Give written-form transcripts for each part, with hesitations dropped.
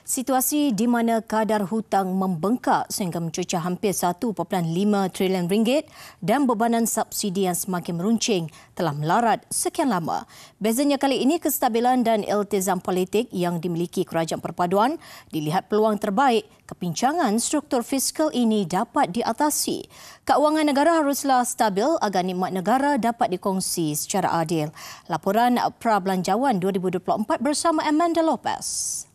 Situasi di mana kadar hutang membengkak sehingga mencecah hampir 1.5 trilion ringgit dan bebanan subsidi yang semakin meruncing telah melarat sekian lama. Bezanya kali ini kestabilan dan iltizam politik yang dimiliki Kerajaan Perpaduan dilihat peluang terbaik kepincangan struktur fiskal ini dapat diatasi. Keuangan negara haruslah stabil agar nikmat negara dapat dikongsi secara adil. Laporan Prabelanjawan 2024 bersama Amanda Lopez.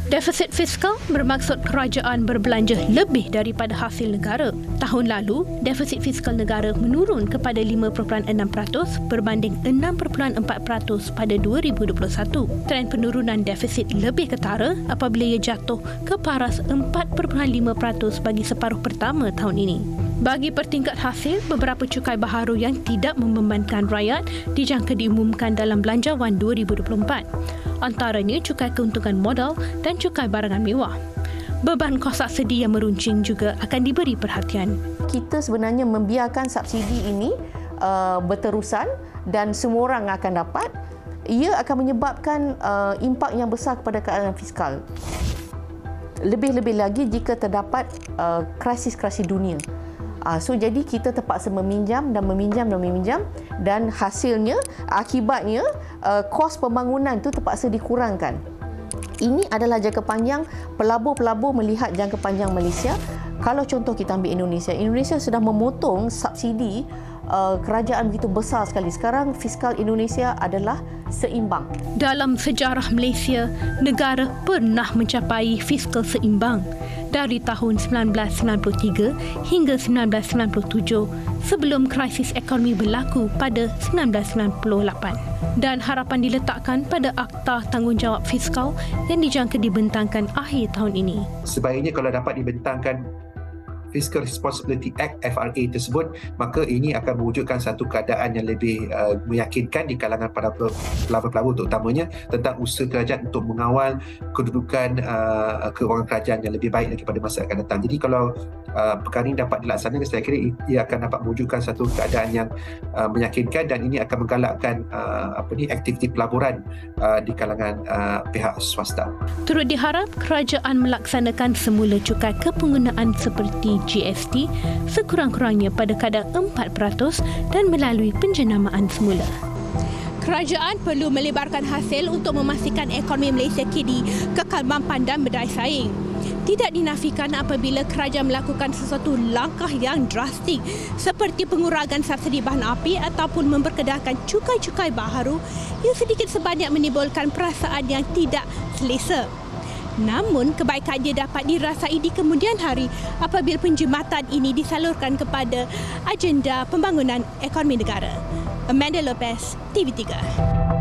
Defisit fiskal bermaksud kerajaan berbelanja lebih daripada hasil negara. Tahun lalu, defisit fiskal negara menurun kepada 5.6% berbanding 6.4% pada 2021. Trend penurunan defisit lebih ketara apabila ia jatuh ke paras 4.5% bagi separuh pertama tahun ini. Bagi pertingkat hasil, beberapa cukai baharu yang tidak membebankan rakyat dijangka diumumkan dalam Belanjawan 2024. Antaranya cukai keuntungan modal dan cukai barangan mewah. Beban kos subsidi yang meruncing juga akan diberi perhatian. Kita sebenarnya membiarkan subsidi ini berterusan dan semua orang akan dapat. Ia akan menyebabkan impak yang besar kepada keadaan fiskal. Lebih-lebih lagi jika terdapat krisis-krisis dunia. Jadi kita terpaksa meminjam dan hasilnya, akibatnya kos pembangunan itu terpaksa dikurangkan. Ini adalah jangka panjang. Pelabur-pelabur melihat jangka panjang Malaysia. Kalau contoh kita ambil Indonesia sudah memotong subsidi kerajaan begitu besar sekali. Sekarang fiskal Indonesia adalah seimbang. Dalam sejarah Malaysia, negara pernah mencapai fiskal seimbang dari tahun 1993 hingga 1997 sebelum krisis ekonomi berlaku pada 1998. Dan harapan diletakkan pada Akta Tanggungjawab Fiskal yang dijangka dibentangkan akhir tahun ini. Sebaiknya kalau dapat dibentangkan Fiscal Responsibility Act FRA tersebut, maka ini akan mewujudkan satu keadaan yang lebih meyakinkan di kalangan para pelabur-pelabur terutamanya tentang usaha kerajaan untuk mengawal kedudukan kewangan kerajaan yang lebih baik lagi pada masa akan datang. Jadi kalau perkara ini dapat dilaksanakan, saya kira ia akan dapat mewujudkan satu keadaan yang meyakinkan dan ini akan menggalakkan aktiviti pelaburan di kalangan pihak swasta. Turut diharap kerajaan melaksanakan semula cukai kepenggunaan seperti GST sekurang-kurangnya pada kadar 4% dan melalui penjenamaan semula. Kerajaan perlu melebarkan hasil untuk memastikan ekonomi Malaysia kini kekal mampan dan berdaya saing. Tidak dinafikan apabila kerajaan melakukan sesuatu langkah yang drastik seperti pengurangan subsidi bahan api ataupun memperkedahkan cukai-cukai baharu yang sedikit sebanyak menimbulkan perasaan yang tidak selesa. Namun, kebaikannya dapat dirasai di kemudian hari apabila penjimatan ini disalurkan kepada agenda pembangunan ekonomi negara. Amanda Lopez, TV3.